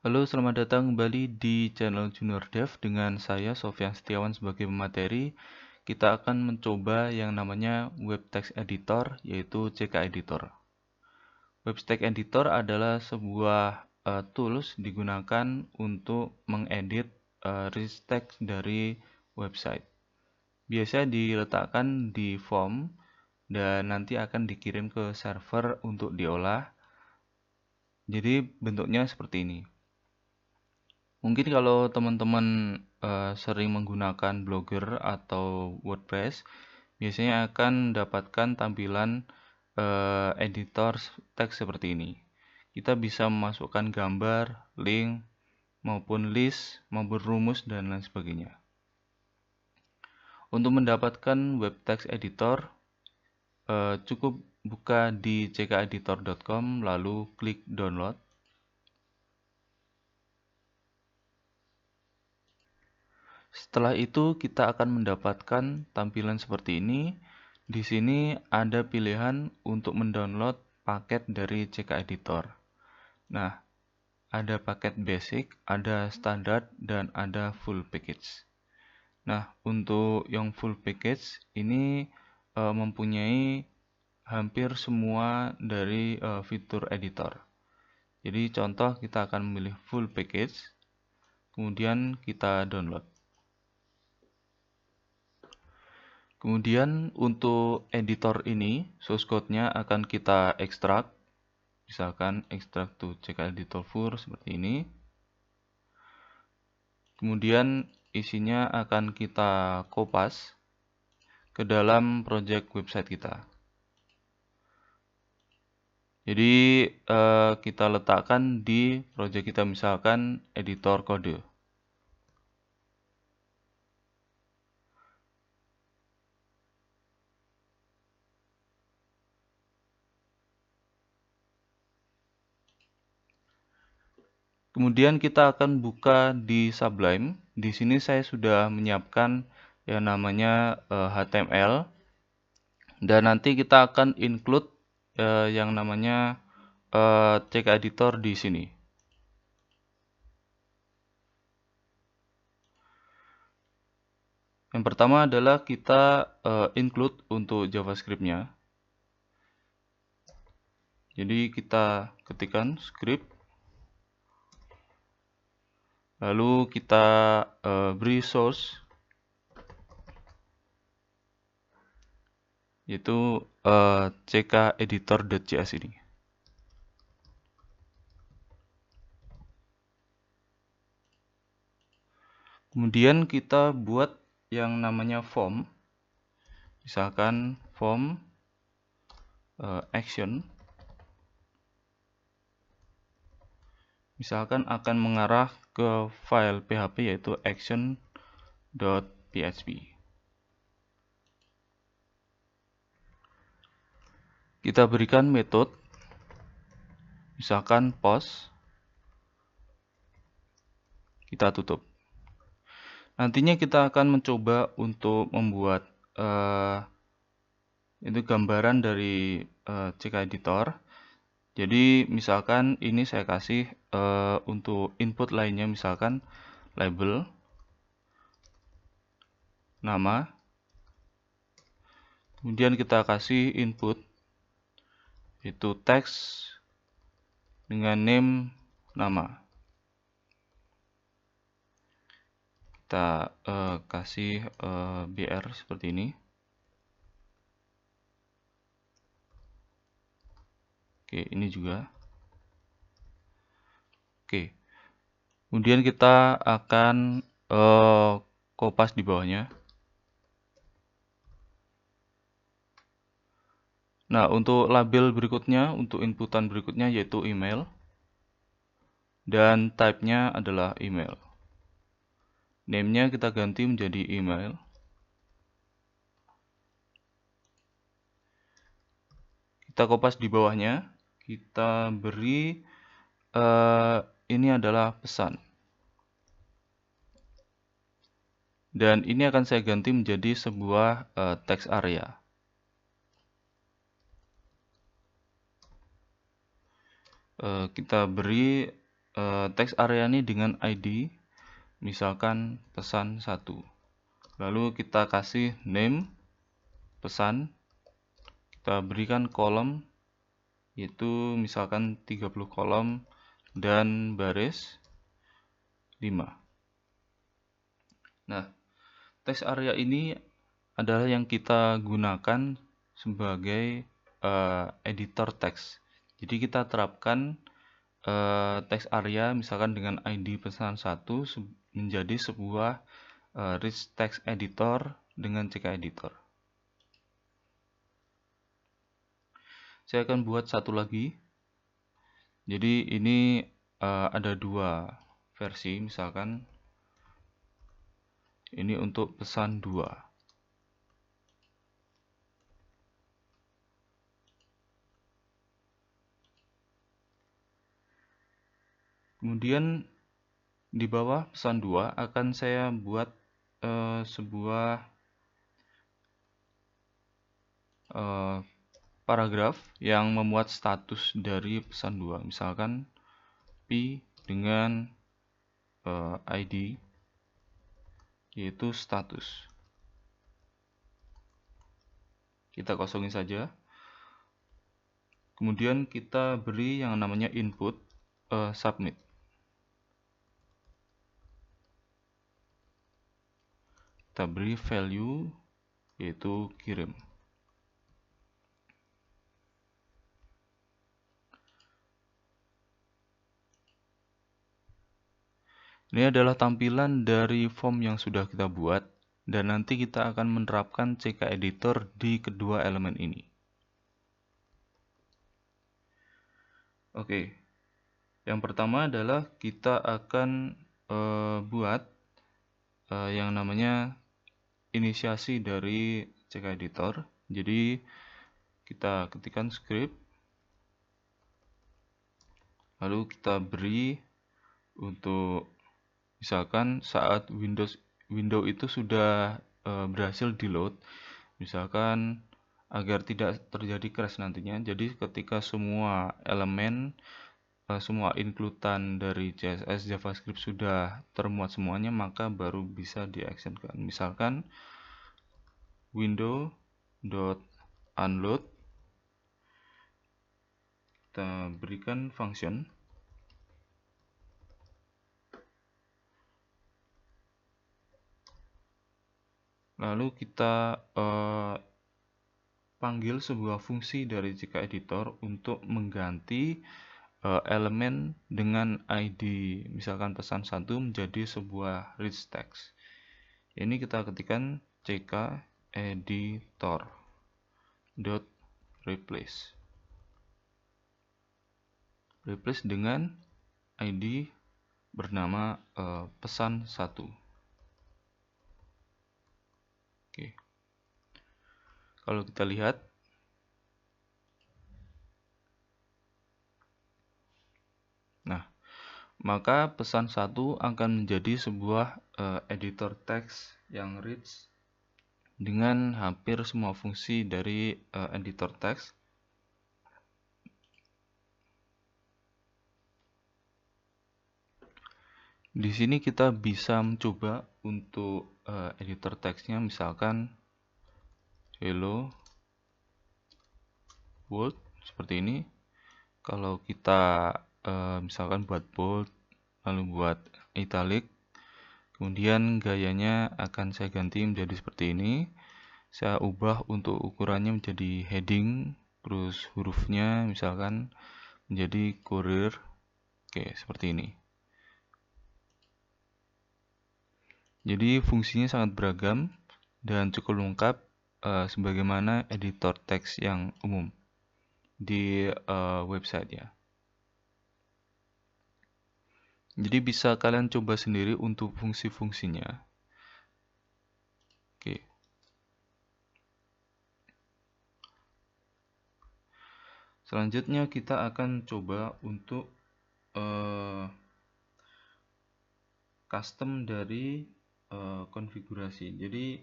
Halo, selamat datang kembali di channel Junior Dev dengan saya Sofyan Setiawan sebagai pemateri. Kita akan mencoba yang namanya Web Text Editor, yaitu CK Editor. Web Text Editor adalah sebuah tools digunakan untuk mengedit rich text dari website. Biasanya diletakkan di form dan nanti akan dikirim ke server untuk diolah. Jadi bentuknya seperti ini. Mungkin kalau teman-teman sering menggunakan Blogger atau WordPress, biasanya akan mendapatkan tampilan editor teks seperti ini. Kita bisa memasukkan gambar, link, maupun list, maupun rumus, dan lain sebagainya. Untuk mendapatkan web text editor, cukup buka di ckeditor.com lalu klik download. Setelah itu kita akan mendapatkan tampilan seperti ini. Di sini ada pilihan untuk mendownload paket dari CK Editor. Nah, ada paket basic, ada standar, dan ada full package. Nah, untuk yang full package ini mempunyai hampir semua dari fitur editor. Jadi contoh kita akan memilih full package, kemudian kita download. Kemudian untuk editor ini, source code-nya akan kita ekstrak. Misalkan ekstrak to CK editor for seperti ini. Kemudian isinya akan kita kopas ke dalam project website kita. Jadi kita letakkan di project kita, misalkan editor kode. Kemudian kita akan buka di Sublime. Di sini saya sudah menyiapkan yang namanya HTML. Dan nanti kita akan include yang namanya CK Editor di sini. Yang pertama adalah kita include untuk JavaScript-nya. Jadi kita ketikkan script. Lalu kita beri source, yaitu ckeditor.js ini. Kemudian kita buat yang namanya form. Misalkan form action. Misalkan akan mengarah ke file PHP yaitu action.php. Kita berikan metode, misalkan post, kita tutup. Nantinya kita akan mencoba untuk membuat itu gambaran dari CK Editor. Jadi misalkan ini saya kasih untuk input lainnya, misalkan label, nama, kemudian kita kasih input itu teks dengan name nama. Kita kasih BR seperti ini. Oke, ini juga. Oke. Kemudian kita akan kopas di bawahnya. Nah, untuk label berikutnya, untuk inputan berikutnya yaitu email. Dan type-nya adalah email. Name-nya kita ganti menjadi email. Kita kopas di bawahnya. Kita beri ini adalah pesan. Dan ini akan saya ganti menjadi sebuah text area. Kita beri teks area ini dengan ID, misalkan pesan 1. Lalu kita kasih name pesan, kita berikan kolom, yaitu misalkan 30 kolom dan baris 5. Nah, teks area ini adalah yang kita gunakan sebagai editor teks. Jadi kita terapkan teks area misalkan dengan ID pesan 1 menjadi sebuah rich text editor dengan CK editor. Saya akan buat satu lagi. Jadi ini ada 2 versi, misalkan ini untuk pesan 2. Kemudian di bawah pesan 2 akan saya buat sebuah paragraf yang memuat status dari pesan 2. Misalkan P dengan ID yaitu status. Kita kosongin saja. Kemudian kita beri yang namanya input submit. Kita beri value yaitu kirim. Ini adalah tampilan dari form yang sudah kita buat, dan nanti kita akan menerapkan CK editor di kedua elemen ini. Oke, yang pertama adalah kita akan buat yang namanya inisiasi dari CK editor. Jadi kita ketikkan script, lalu kita beri untuk misalkan saat window itu sudah berhasil di load, misalkan agar tidak terjadi crash nantinya. Jadi ketika semua elemen semua includean dari CSS JavaScript sudah termuat semuanya, maka baru bisa diactionkan. Misalkan window.unload, kita berikan function, lalu kita panggil sebuah fungsi dari CK editor untuk mengganti elemen dengan ID misalkan pesan 1 menjadi sebuah rich text. Ini kita ketikkan CK editor dot replace dengan ID bernama pesan 1. Oke. Kalau kita lihat, nah, maka pesan 1 akan menjadi sebuah editor teks yang rich dengan hampir semua fungsi dari editor teks. Di sini kita bisa mencoba untuk editor teksnya, misalkan hello world seperti ini. Kalau kita misalkan buat bold, lalu buat italic, kemudian gayanya akan saya ganti menjadi seperti ini. Saya ubah untuk ukurannya menjadi heading, terus hurufnya misalkan menjadi courier. Oke, seperti ini. Jadi fungsinya sangat beragam dan cukup lengkap sebagaimana editor teks yang umum di website ya. Jadi bisa kalian coba sendiri untuk fungsi-fungsinya. Oke. Selanjutnya kita akan coba untuk custom dari konfigurasi. Jadi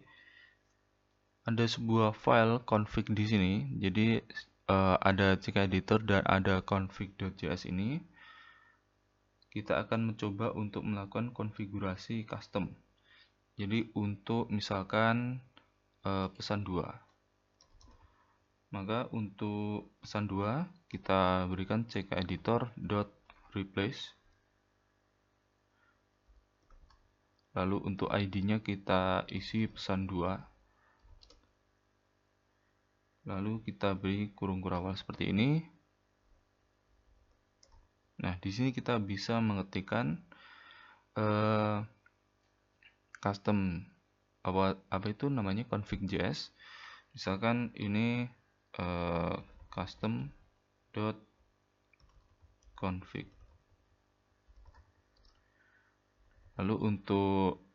ada sebuah file config di sini. Jadi ada CK editor dan ada config.js ini. kita akan mencoba untuk melakukan konfigurasi custom. Jadi untuk misalkan pesan 2. Maka untuk pesan 2 kita berikan ckeditor.replace. Lalu untuk ID-nya kita isi pesan 2. Lalu kita beri kurung kurawal seperti ini. Nah, di sini kita bisa mengetikkan custom apa itu namanya config.js. Misalkan ini custom.config. Lalu untuk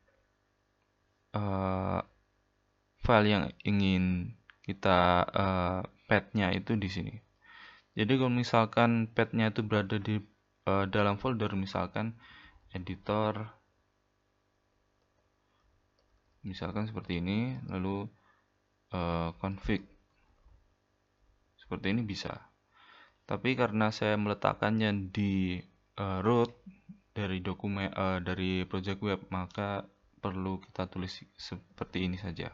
file yang ingin kita path-nya itu di sini. Jadi kalau misalkan path-nya itu berada di dalam folder misalkan editor, misalkan seperti ini, lalu config seperti ini bisa. Tapi karena saya meletakkannya di root dari dokumen dari project web, maka perlu kita tulis seperti ini saja.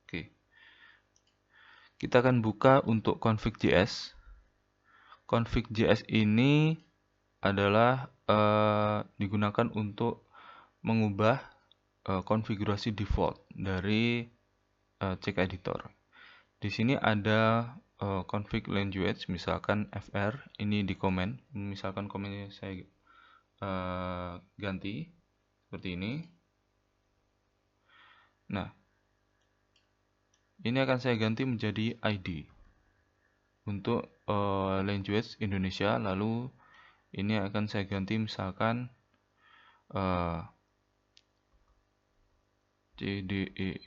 Oke. Kita akan buka untuk config.js. Config.js ini adalah digunakan untuk mengubah konfigurasi default dari ckeditor. Di sini ada config language, misalkan fr, ini di komen, misalkan komennya saya ganti seperti ini. Nah, ini akan saya ganti menjadi ID untuk language Indonesia. Lalu ini akan saya ganti misalkan CDEF,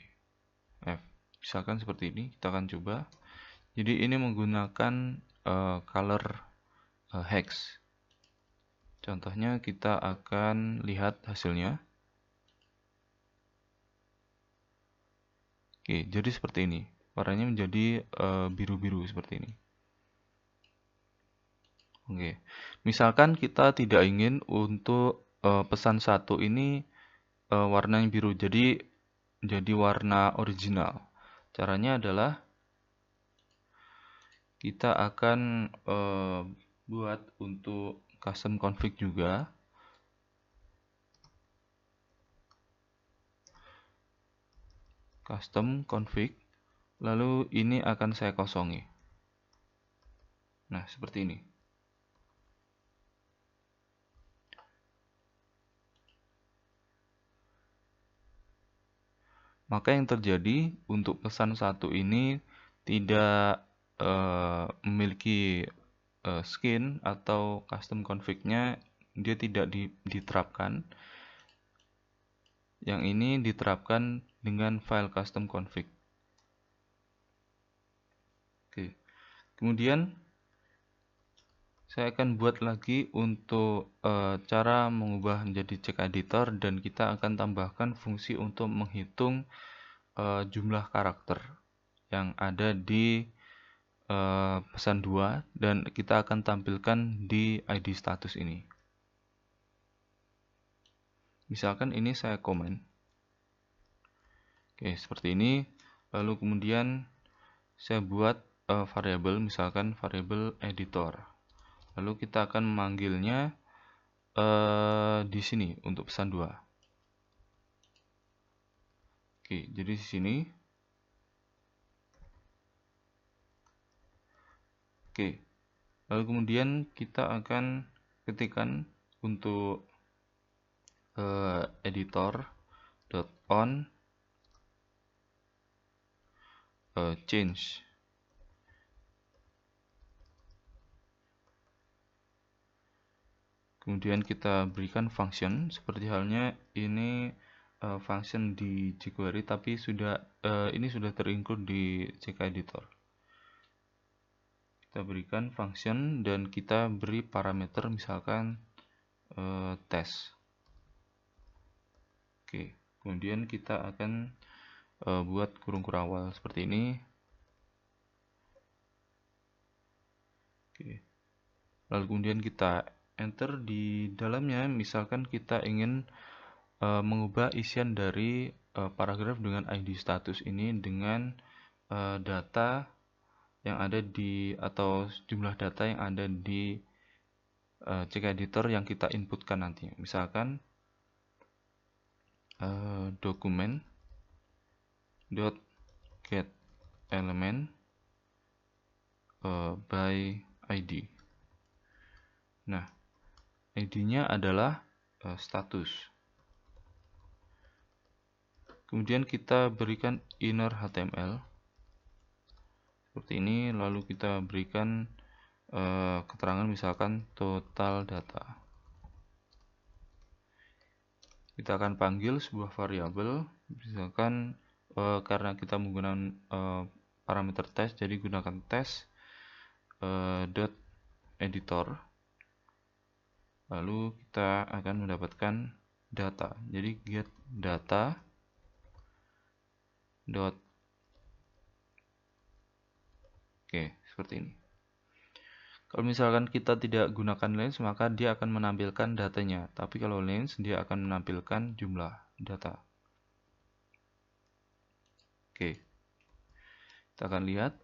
misalkan seperti ini. Kita akan coba. Jadi ini menggunakan color hex. Contohnya kita akan lihat hasilnya. Oke, jadi seperti ini. Warnanya menjadi biru-biru seperti ini. Oke, misalkan kita tidak ingin untuk pesan 1 ini warnanya biru, jadi warna original. Caranya adalah kita akan buat untuk custom config juga. Custom config, lalu ini akan saya kosongi. Nah, seperti ini. Maka yang terjadi untuk pesan 1 ini tidak memiliki skin atau custom config-nya, dia tidak diterapkan. Yang ini diterapkan dengan file custom config. Oke. Kemudian saya akan buat lagi untuk cara mengubah menjadi ckeditor, dan kita akan tambahkan fungsi untuk menghitung jumlah karakter yang ada di pesan 2, dan kita akan tampilkan di ID status ini. Misalkan ini saya komen. Oke, seperti ini. Lalu kemudian saya buat variabel, misalkan variabel editor. Lalu kita akan memanggilnya di sini untuk pesan 2. Oke, jadi di sini. Oke. Lalu kemudian kita akan ketikkan untuk editor.on change. Kemudian kita berikan function, seperti halnya ini function di jQuery, tapi ini sudah terinclude di ckeditor. Kita berikan function dan kita beri parameter misalkan test. Oke, kemudian kita akan buat kurung kurawal seperti ini. Oke. lalu kemudian kita enter di dalamnya. Misalkan kita ingin mengubah isian dari paragraf dengan ID status ini dengan data yang ada di atau jumlah data yang ada di CK editor yang kita inputkan nanti. Misalkan dokumen dot get element by ID. Nah, ID-nya adalah status. Kemudian kita berikan inner HTML seperti ini, lalu kita berikan keterangan misalkan total data. Kita akan panggil sebuah variabel, misalkan karena kita menggunakan parameter test, jadi gunakan test dot editor. Lalu kita akan mendapatkan data. Jadi get data dot seperti ini. Kalau misalkan kita tidak gunakan lens, maka dia akan menampilkan datanya. Tapi kalau lens, dia akan menampilkan jumlah data. Kita akan lihat.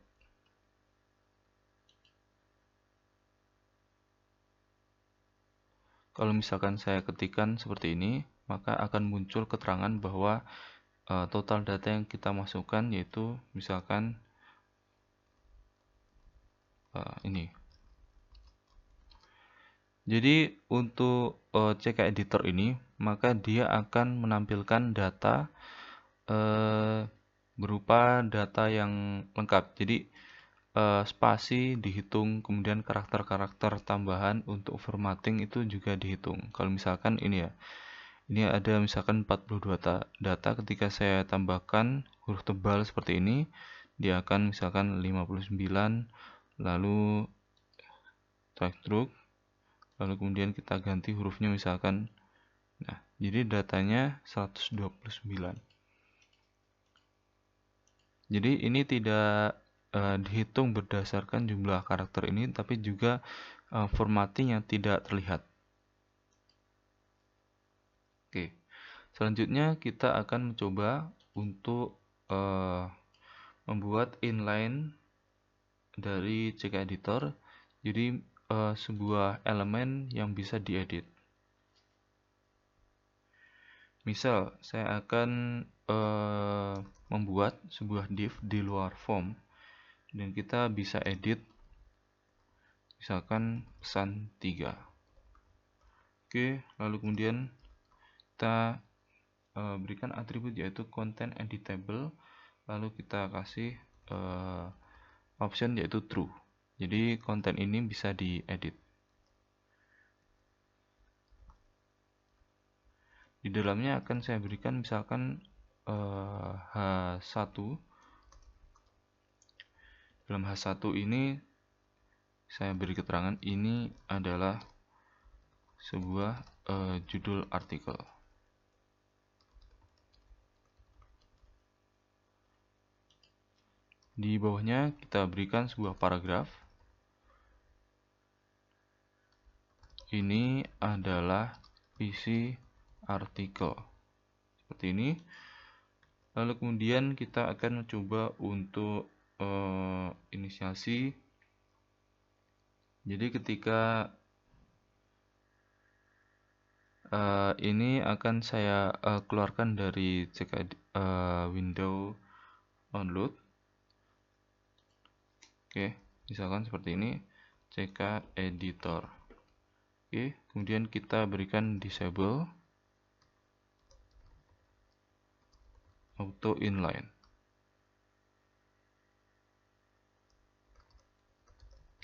Kalau misalkan saya ketikkan seperti ini, maka akan muncul keterangan bahwa total data yang kita masukkan yaitu misalkan ini. Jadi untuk CK editor ini, maka dia akan menampilkan data berupa data yang lengkap. Jadi spasi dihitung, kemudian karakter-karakter tambahan untuk formatting itu juga dihitung. Kalau misalkan ini ya, ini ada misalkan 42 data, ketika saya tambahkan huruf tebal seperti ini, dia akan misalkan 59, lalu strike, lalu kemudian kita ganti hurufnya misalkan, nah jadi datanya 129. Jadi ini tidak dihitung berdasarkan jumlah karakter ini, tapi juga formatting yang tidak terlihat. Selanjutnya kita akan mencoba untuk membuat inline dari CK editor, jadi sebuah elemen yang bisa diedit. Misal saya akan membuat sebuah div di luar form, dan kita bisa edit misalkan pesan 3. Lalu kemudian kita berikan atribut yaitu content editable, lalu kita kasih option yaitu true. Jadi konten ini bisa diedit. Di dalamnya akan saya berikan misalkan H1. Dalam H1 ini saya beri keterangan ini adalah sebuah judul artikel. Di bawahnya kita berikan sebuah paragraf. Ini adalah isi artikel. Seperti ini. Lalu kemudian kita akan mencoba untuk inisiasi. Jadi ketika ini akan saya keluarkan dari CK window download. Misalkan seperti ini, CK editor. Kemudian kita berikan disable auto inline.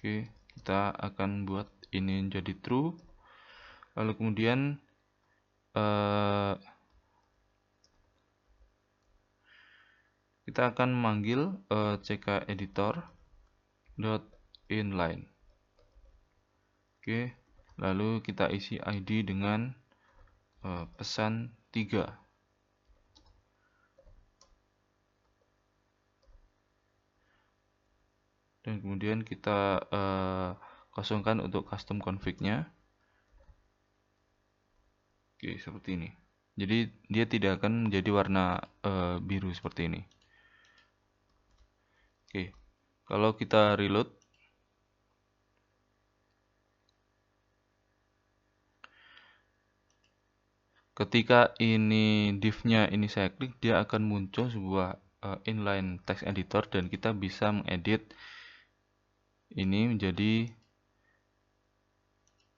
Kita akan buat ini menjadi true. Lalu kemudian kita akan memanggil CK editor dot inline. Lalu kita isi ID dengan pesan 3. Dan kemudian kita kosongkan untuk custom config-nya. Oke, seperti ini. Jadi dia tidak akan menjadi warna biru seperti ini. Oke, kalau kita reload, ketika ini div-nya ini saya klik, dia akan muncul sebuah inline text editor dan kita bisa mengedit ini menjadi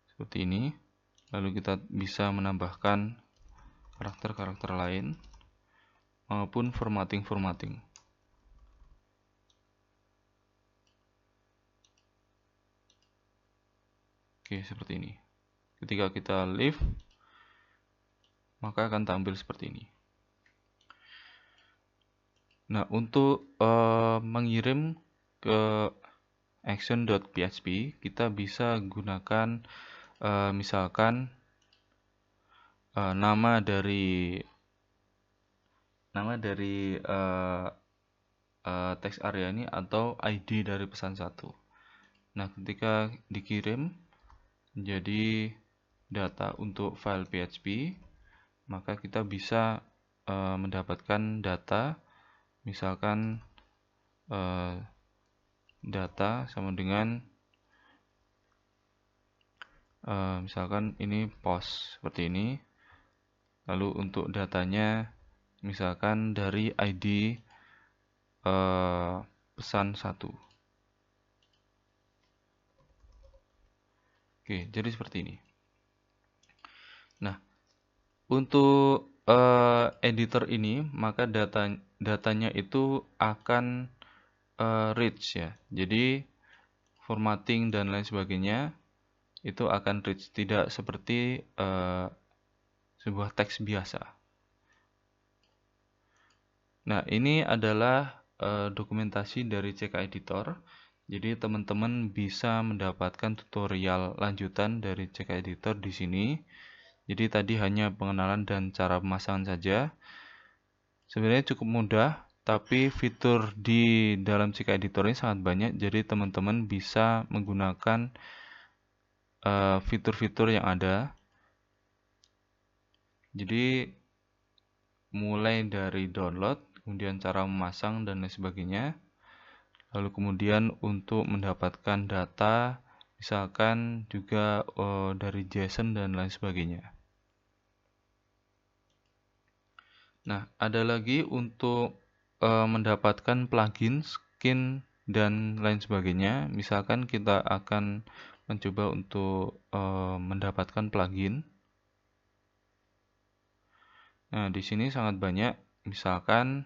seperti ini. Lalu kita bisa menambahkan karakter-karakter lain maupun formatting-formatting. Oke, seperti ini. Ketika kita leave, maka akan tampil seperti ini. Nah, untuk mengirim ke action.php, kita bisa gunakan misalkan nama dari text area ini atau ID dari pesan satu. Nah, ketika dikirim menjadi data untuk file PHP, maka kita bisa mendapatkan data, misalkan data sama dengan misalkan ini post seperti ini. Lalu untuk datanya misalkan dari ID pesan 1. Oke, jadi seperti ini. Nah, untuk editor ini, maka datanya itu akan rich ya. Jadi formatting dan lain sebagainya itu akan rich, tidak seperti sebuah teks biasa. Nah, ini adalah dokumentasi dari CK Editor. Jadi teman-teman bisa mendapatkan tutorial lanjutan dari CK Editor di sini. Jadi tadi hanya pengenalan dan cara pemasangan saja. Sebenarnya cukup mudah, tapi fitur di dalam CK Editor ini sangat banyak. Jadi teman-teman bisa menggunakan fitur-fitur yang ada. Jadi mulai dari download, kemudian cara memasang dan lain sebagainya. Lalu kemudian untuk mendapatkan data, misalkan juga dari JSON dan lain sebagainya. Nah, ada lagi untuk mendapatkan plugin, skin, dan lain sebagainya. Misalkan kita akan mencoba untuk mendapatkan plugin. Nah, di sini sangat banyak. Misalkan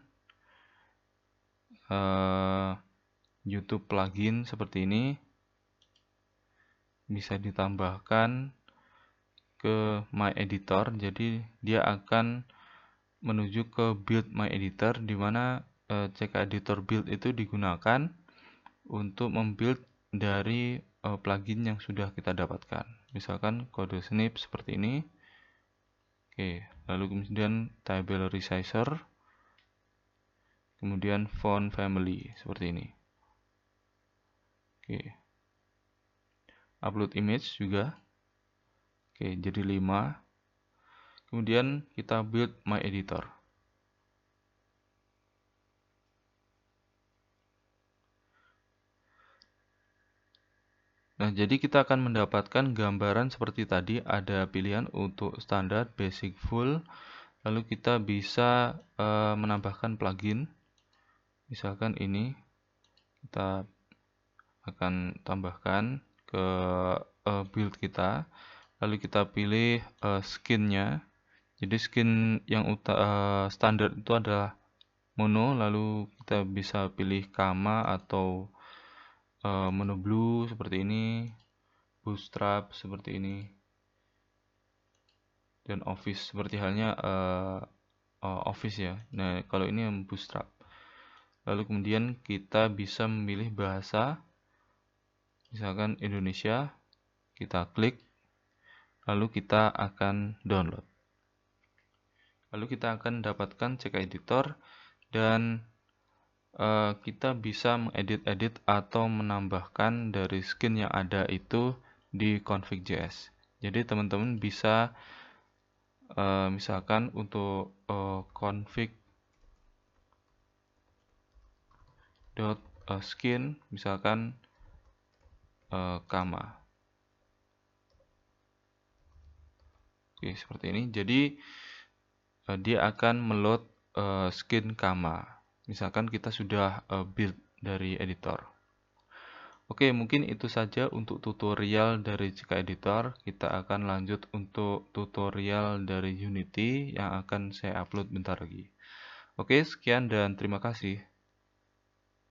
YouTube plugin seperti ini bisa ditambahkan ke My Editor. Jadi dia akan menuju ke build My Editor, di mana CK Editor build itu digunakan untuk membuild dari plugin yang sudah kita dapatkan. Misalkan kode snip seperti ini. Oke, lalu kemudian table resizer, kemudian font family seperti ini. Oke, upload image juga. Oke, jadi 5. Kemudian kita build My Editor. Nah, jadi kita akan mendapatkan gambaran seperti tadi, ada pilihan untuk standar, basic, full. Lalu kita bisa menambahkan plugin. Misalkan ini kita akan tambahkan ke build kita. Lalu kita pilih skinnya. Jadi skin yang standar itu adalah mono. Lalu kita bisa pilih kama atau mono blue seperti ini, bootstrap seperti ini, dan office seperti halnya office ya. Nah, kalau ini yang bootstrap. Lalu kemudian kita bisa memilih bahasa, misalkan Indonesia, kita klik, lalu kita akan download. Lalu kita akan dapatkan CK Editor dan kita bisa mengedit-edit atau menambahkan dari skin yang ada itu di config.js. Jadi teman-teman bisa misalkan untuk config.skin misalkan Kama. Oke, seperti ini. Jadi dia akan meload skin Kama. Misalkan kita sudah build dari editor. Oke, mungkin itu saja untuk tutorial dari CK Editor. Kita akan lanjut untuk tutorial dari Unity yang akan saya upload bentar lagi. Oke, sekian dan terima kasih.